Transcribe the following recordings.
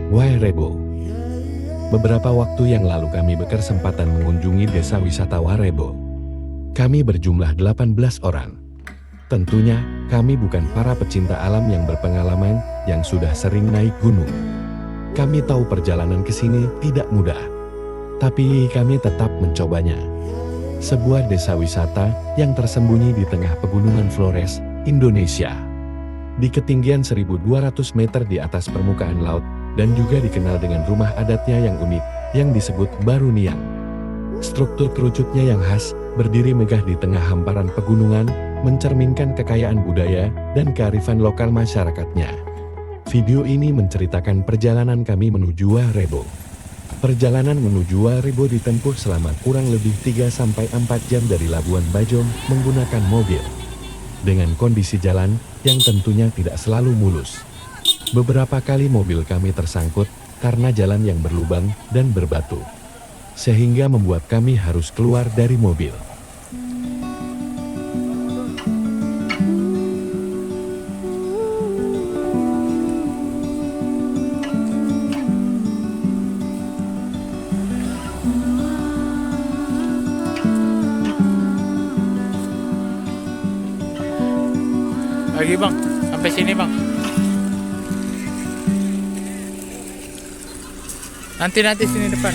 Wairebo. Beberapa waktu yang lalu kami berkesempatan mengunjungi desa wisata Wairebo. Kami berjumlah 18 orang. Tentunya, kami bukan para pecinta alam yang berpengalaman, yang sudah sering naik gunung. Kami tahu perjalanan ke sini tidak mudah. Tapi kami tetap mencobanya. Sebuah desa wisata yang tersembunyi di tengah pegunungan Flores, Indonesia. Di ketinggian 1.200 meter di atas permukaan laut, dan juga dikenal dengan rumah adatnya yang unik, yang disebut Baruniang. Struktur kerucutnya yang khas, berdiri megah di tengah hamparan pegunungan, mencerminkan kekayaan budaya dan kearifan lokal masyarakatnya. Video ini menceritakan perjalanan kami menuju Wairebo. Perjalanan menuju Wairebo ditempuh selama kurang lebih 3-4 jam dari Labuan Bajo menggunakan mobil. Dengan kondisi jalan yang tentunya tidak selalu mulus. Beberapa kali mobil kami tersangkut karena jalan yang berlubang dan berbatu. Sehingga membuat kami harus keluar dari mobil. Lagi bang, sampai sini bang. Nanti sini depan.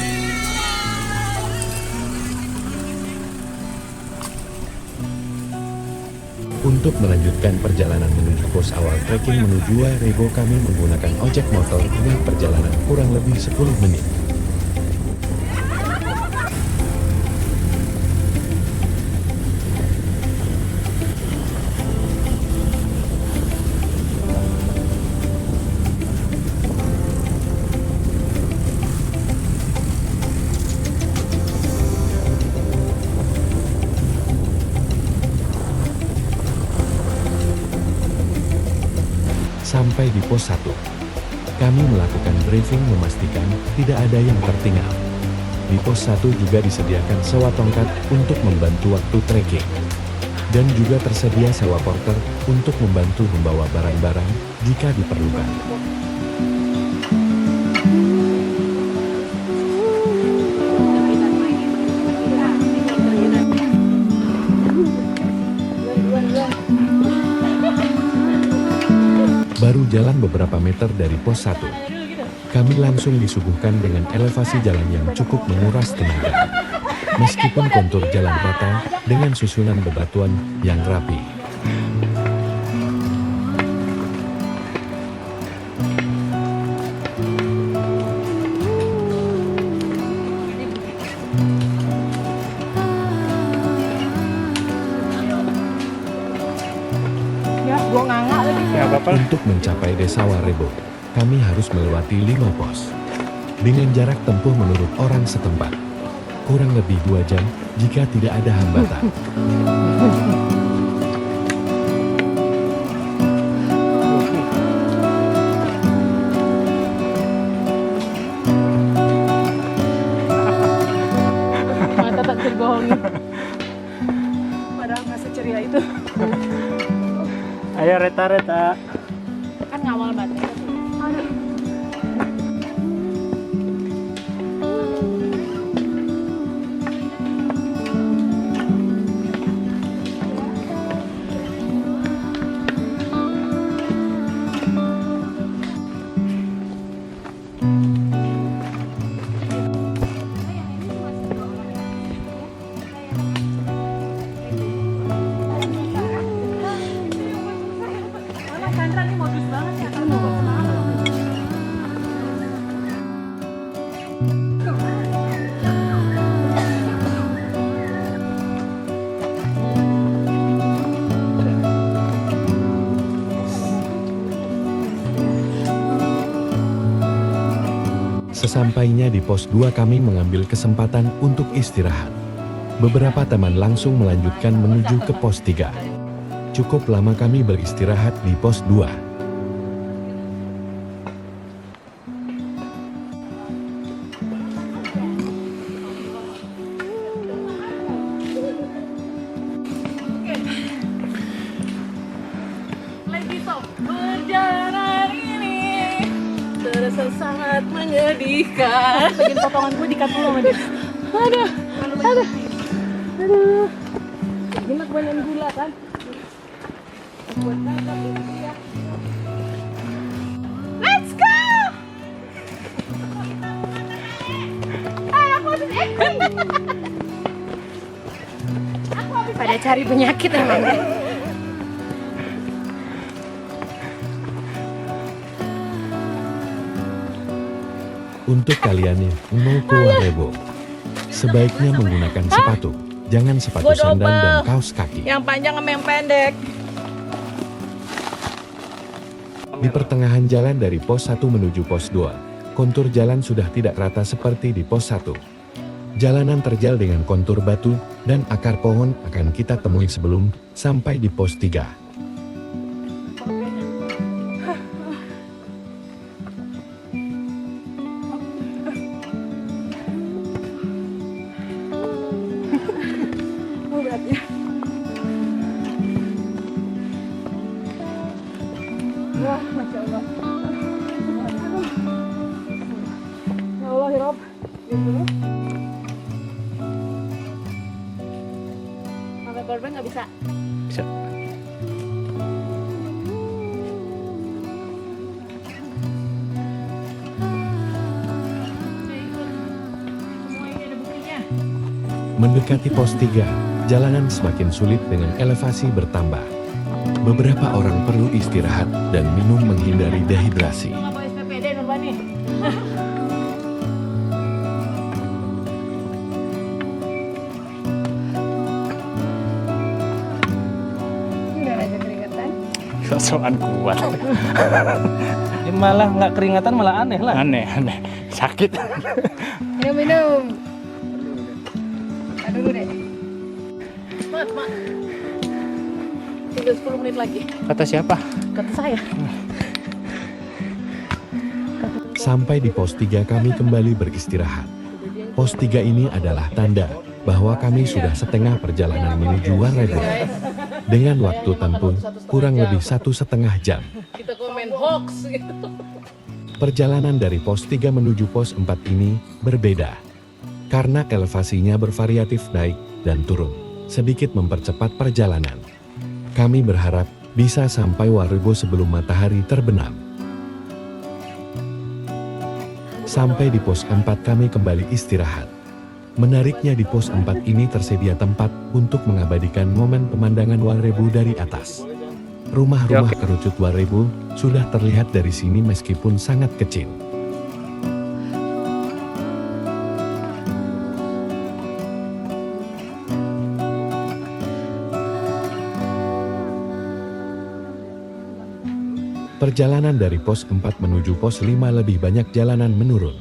Untuk melanjutkan perjalanan menuju pos awal trekking menuju Wairebo, kami menggunakan ojek motor dengan perjalanan kurang lebih 10 menit. Sampai di pos 1, kami melakukan briefing memastikan tidak ada yang tertinggal. Di pos 1 juga disediakan sewa tongkat untuk membantu waktu trekking. Dan juga tersedia sewa porter untuk membantu membawa barang-barang jika diperlukan. Baru jalan beberapa meter dari pos 1, kami langsung disuguhkan dengan elevasi jalan yang cukup menguras tenaga. Meskipun kontur jalan rata dengan susunan bebatuan yang rapi. Untuk mencapai desa Wairebo, kami harus melewati 5 pos. Dengan jarak tempuh menurut orang setempat, kurang lebih 2 jam jika tidak ada hambatan. Mata tak terbohongi. Padahal nggak seceria itu. Ayo reta. Kan ngawal banget. Sandra nih modus banget ya. Sesampainya di pos 2 kami mengambil kesempatan untuk istirahat. Beberapa teman langsung melanjutkan menuju ke pos 3. Cukup lama kami beristirahat di pos 2. Lagi sok berjalan ini. Terasa sangat menyedihkan. Bagian potongan gue dikat dulu sama dia. Aduh. Gimana kebanyakan gula kan? Let's go! Aku habis acting. Pada cari penyakit emang. Untuk kalian yang mau keluar Rebo, sebaiknya menggunakan sepatu, jangan sepatu Gua sandal dan double. kaos kaki. Yang panjang sama yang pendek. Di pertengahan jalan dari pos 1 menuju pos 2, kontur jalan sudah tidak rata seperti di pos 1. Jalanan terjal dengan kontur batu dan akar pohon akan kita temui sebelum sampai di pos 3. Wah, Masya Allah. Ya Allah, Hirob. Sampai korban nggak bisa. Bisa. Mendekati pos 3, jalanan semakin sulit dengan elevasi bertambah. Beberapa orang perlu istirahat dan minum menghindari dehidrasi. Lu nggak bawa SPPD, Nurbani? Udah aja keringetan. Sosokan kuat. Ya malah nggak keringatan malah aneh lah. Aneh. Sakit. Minum. Aduh deh. Mak. Tinggal 10 menit lagi. Kata siapa? Kata saya. Sampai di pos 3 kami kembali beristirahat. Pos 3 ini adalah tanda bahwa kami sudah setengah perjalanan menuju Warrebo. Dengan waktu tempuh kurang lebih 1,5 jam. Kita komen hoax gitu. Perjalanan dari pos 3 menuju pos 4 ini berbeda. Karena elevasinya bervariatif naik dan turun, sedikit mempercepat perjalanan. Kami berharap bisa sampai Warrebo sebelum matahari terbenam. Sampai di pos 4 kami kembali istirahat. Menariknya di pos 4 ini tersedia tempat untuk mengabadikan momen pemandangan Warrebo dari atas. Rumah-rumah kerucut Warrebo sudah terlihat dari sini meskipun sangat kecil. Perjalanan dari pos 4 menuju pos 5 lebih banyak jalanan menurun.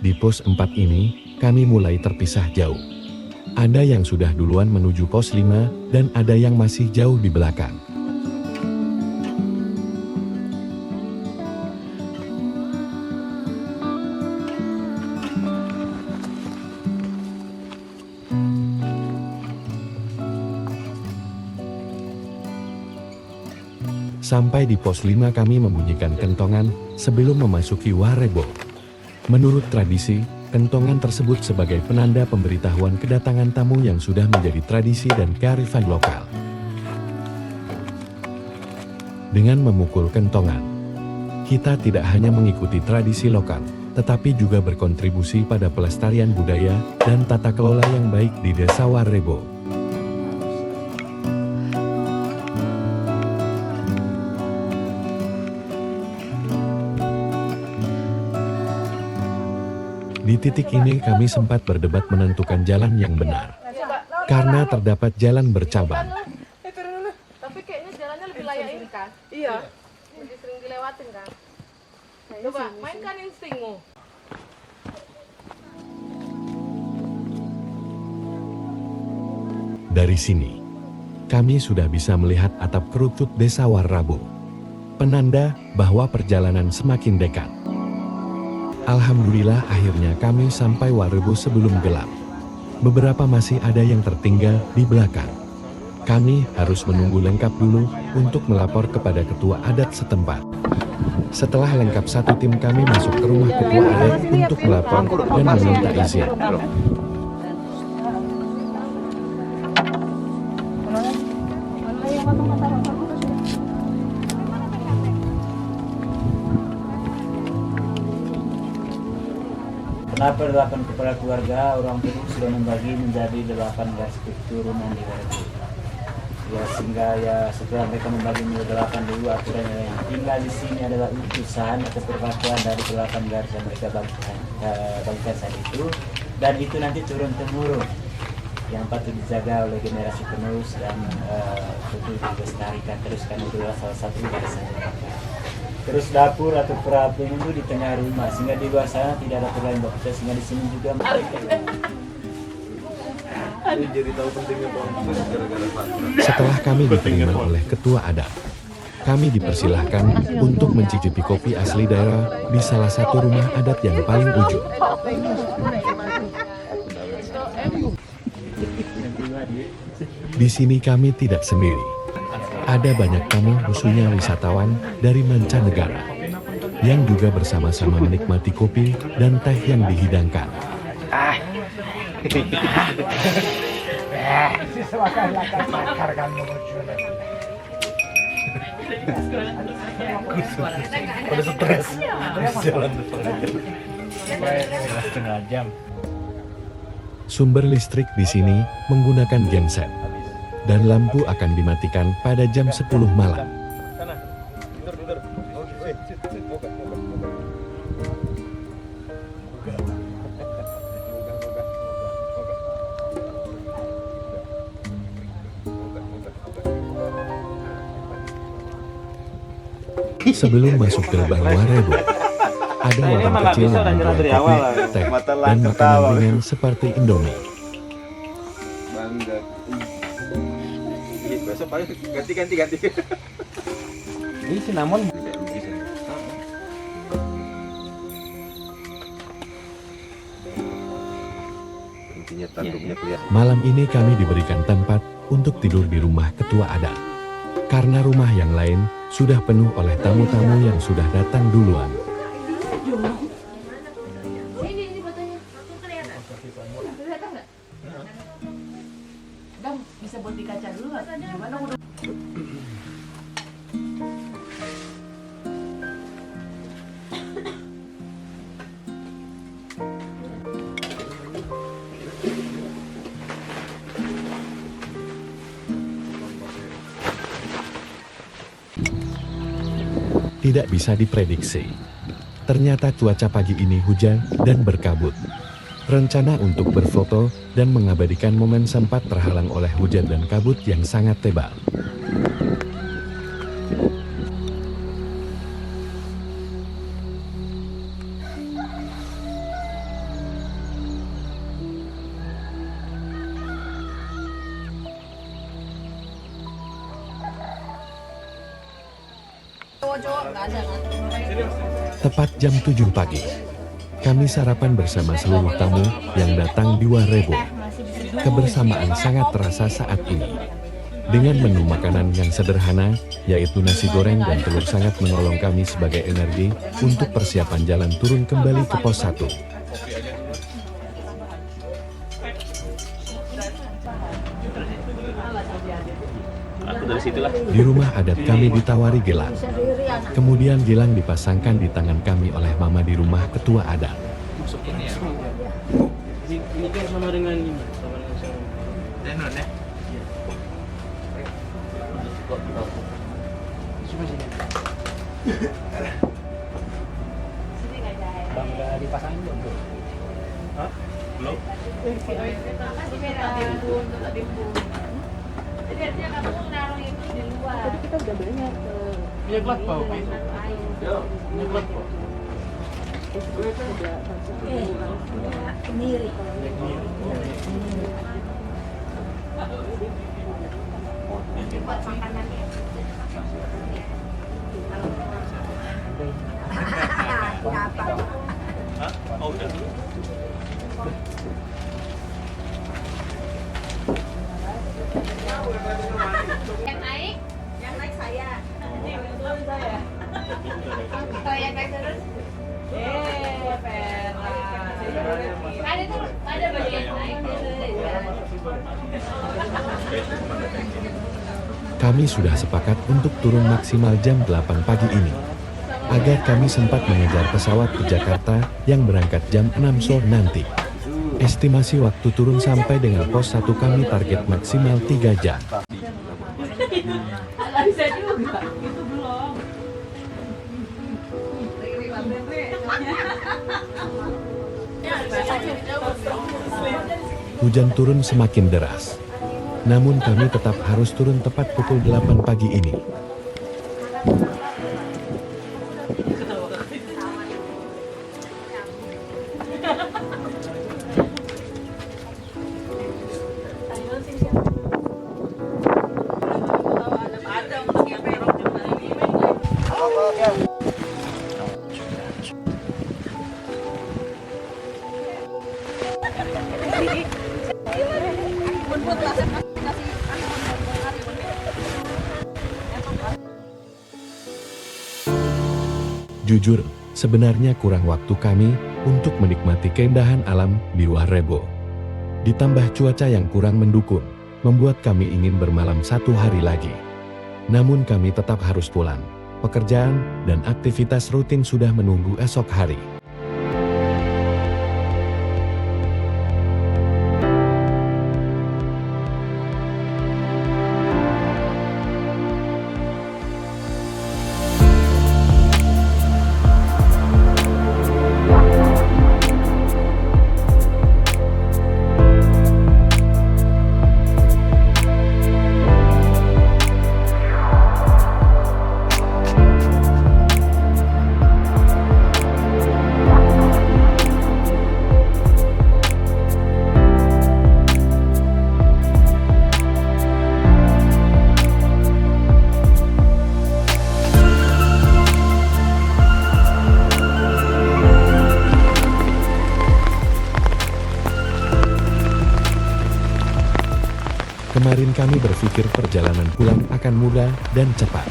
Di pos 4 ini, kami mulai terpisah jauh. Ada yang sudah duluan menuju pos 5 dan ada yang masih jauh di belakang. Sampai di pos 5 kami membunyikan kentongan sebelum memasuki Warrebo. Menurut tradisi, kentongan tersebut sebagai penanda pemberitahuan kedatangan tamu yang sudah menjadi tradisi dan kearifan lokal. Dengan memukul kentongan, kita tidak hanya mengikuti tradisi lokal, tetapi juga berkontribusi pada pelestarian budaya dan tata kelola yang baik di Desa Warrebo. Di titik ini kami sempat berdebat menentukan jalan yang benar. Karena terdapat jalan bercabang. Tapi kayaknya jalannya lebih layak ini kan? Iya. Lebih sering dilewatin kan? Coba mainkan instingmu. Dari sini, kami sudah bisa melihat atap kerucut Desa Warrebo. Penanda bahwa perjalanan semakin dekat. Alhamdulillah akhirnya kami sampai Warrebo sebelum gelap. Beberapa masih ada yang tertinggal di belakang. Kami harus menunggu lengkap dulu untuk melapor kepada ketua adat setempat. Setelah lengkap satu tim kami masuk ke rumah ketua adat untuk melapor dan meminta izin. Kenapa 8 kepala keluarga orang tua sudah membagi menjadi 8 garis keturunan di Warebu. Ya sehingga ya setelah mereka membagi menjadi 8 dulu aturannya yang tinggal di sini adalah utusan atau perwakilan dari 8 garis yang mereka bagikan saat itu, dan itu nanti turun temurun yang patut dijaga oleh generasi penerus dan tentu dilestarikan terus karena itu adalah salah satu warisan. Terus dapur atau perapian itu di tengah rumah sehingga di luar sana tidak ada terlain bakso, sehingga di sini juga Setelah kami diterima oleh ketua adat, kami dipersilahkan untuk mencicipi kopi asli daerah di salah satu rumah adat yang paling ujung. Di sini kami tidak sendiri. Ada banyak tamu, khususnya wisatawan dari mancanegara, yang juga bersama-sama menikmati kopi dan teh yang dihidangkan. Setengah jam. Sumber listrik di sini menggunakan genset, dan lampu akan dimatikan pada jam 10 malam. Sebelum masuk gerbang Warebu, ada warung kecil yang menjual kopi, teh, dan makanan ringan seperti Indomie. Besok paling ganti. Ini cinnamon. Intinya tanduknya kelihatan. Malam ini kami diberikan tempat untuk tidur di rumah ketua adat, karena rumah yang lain sudah penuh oleh tamu-tamu yang sudah datang duluan. Ini fotonya. Kelihatan nggak? Dam, bisa buat di kaca dulu nggak? Gimana udah? Tidak bisa diprediksi. Ternyata cuaca pagi ini hujan dan berkabut. Rencana untuk berfoto dan mengabadikan momen sempat terhalang oleh hujan dan kabut yang sangat tebal. Tepat jam 7 pagi, kami sarapan bersama seluruh tamu yang datang di Warebu. Kebersamaan sangat terasa saat ini. Dengan menu makanan yang sederhana, yaitu nasi goreng dan telur, sangat menolong kami sebagai energi untuk persiapan jalan turun kembali ke pos 1. Di rumah adat kami ditawari gelang. Kemudian gelang dipasangkan di tangan kami oleh mama di rumah ketua adat. Ini kan sama dengan ini. Sama dengan Denon ya. Bang, udah dipasangin belum? Hah? Belum? Jadi artinya kamu naruh itu di luar. Tadi kita udah banyak ke Nyeglak Pak. Nyeglak Pak. Kemiri. Buat makanannya. Oh, udah dulu. Yang naik saya. Belum saya. Kayak terus. Pera. Ada tuh, ada bagian naik. Kami sudah sepakat untuk turun maksimal jam 8 pagi ini, agar kami sempat mengejar pesawat ke Jakarta yang berangkat jam 6 sore nanti. Estimasi waktu turun sampai dengan pos 1 kami target maksimal 3 jam. Bisa juga, itu belum. Hujan turun semakin deras. Namun kami tetap harus turun tepat pukul 8 pagi ini. Jujur, sebenarnya kurang waktu kami untuk menikmati keindahan alam di luar Rebo. Ditambah cuaca yang kurang mendukung, membuat kami ingin bermalam 1 hari lagi. Namun kami tetap harus pulang. Pekerjaan dan aktivitas rutin sudah menunggu esok hari. Kemarin kami berpikir perjalanan pulang akan mudah dan cepat.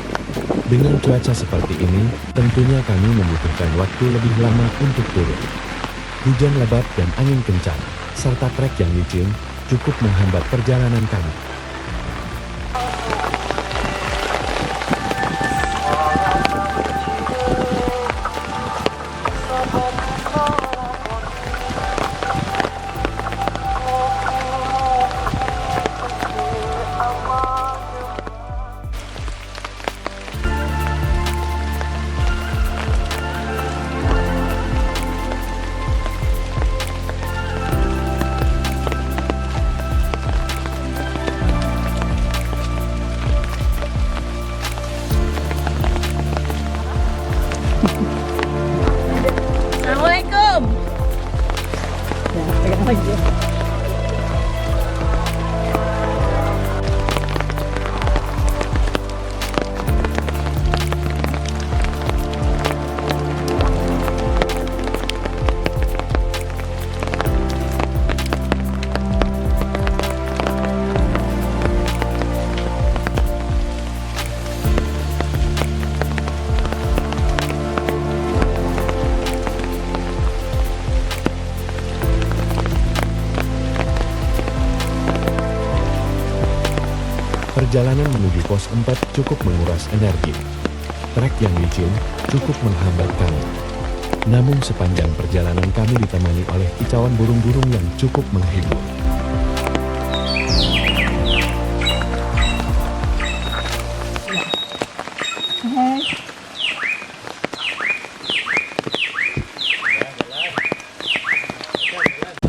Dengan cuaca seperti ini, tentunya kami membutuhkan waktu lebih lama untuk turun. Hujan lebat dan angin kencang, serta trek yang licin, cukup menghambat perjalanan kami. Assalamualaikum. Ya, pegang lagi. Perjalanan menuju pos 4 cukup menguras energi. Trek yang licin cukup menghambat kami. Namun sepanjang perjalanan kami ditemani oleh kicauan burung-burung yang cukup menghibur.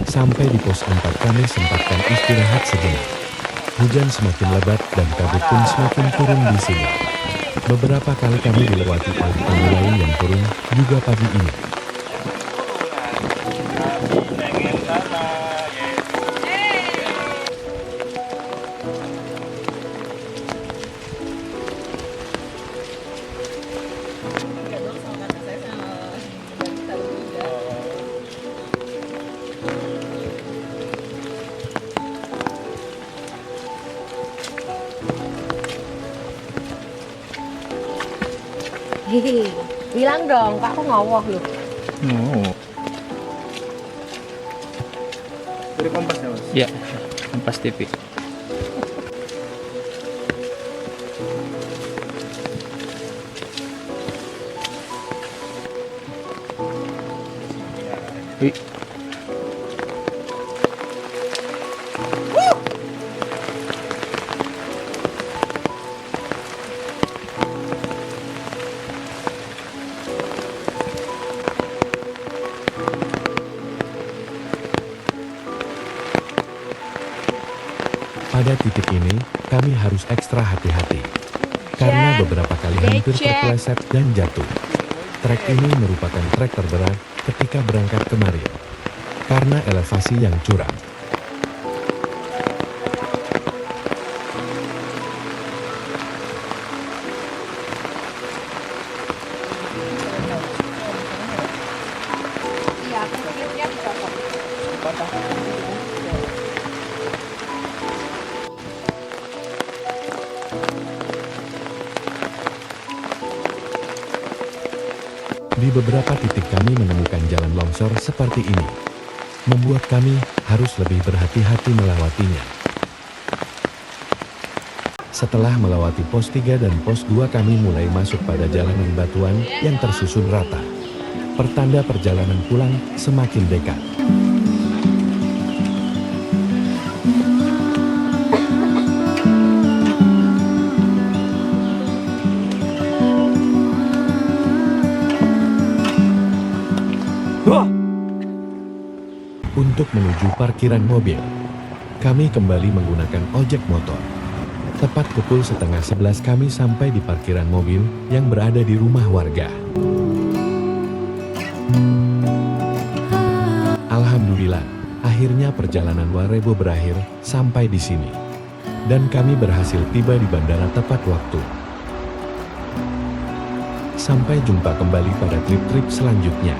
Sampai di pos 4 kami sempatkan istirahat sejenak. Hujan semakin lebat dan kabut pun semakin turun di sini. Beberapa kali kami dilewati oleh tanggul lain yang turun juga pagi ini. Hehehe. Bilang dong, Kak, aku ngawah loh. Oh. Dari Kompas ya, Mas? Ya, Kompas TV. Wih. Pada titik ini, kami harus ekstra hati-hati. Karena beberapa kali hampir terpeleset dan jatuh. Trek ini merupakan trek terberat ketika berangkat kemarin. Karena elevasi yang curam. Iya, klipnya dicopot. Di beberapa titik kami menemukan jalan longsor seperti ini. Membuat kami harus lebih berhati-hati melewatinya. Setelah melewati pos 3 dan pos 2 kami mulai masuk pada jalanan batuan yang tersusun rata. Pertanda perjalanan pulang semakin dekat. Untuk menuju parkiran mobil, kami kembali menggunakan ojek motor. Tepat pukul 10:30 kami sampai di parkiran mobil yang berada di rumah warga. Alhamdulillah, akhirnya perjalanan Warebo berakhir sampai di sini. Dan kami berhasil tiba di bandara tepat waktu. Sampai jumpa kembali pada trip-trip selanjutnya.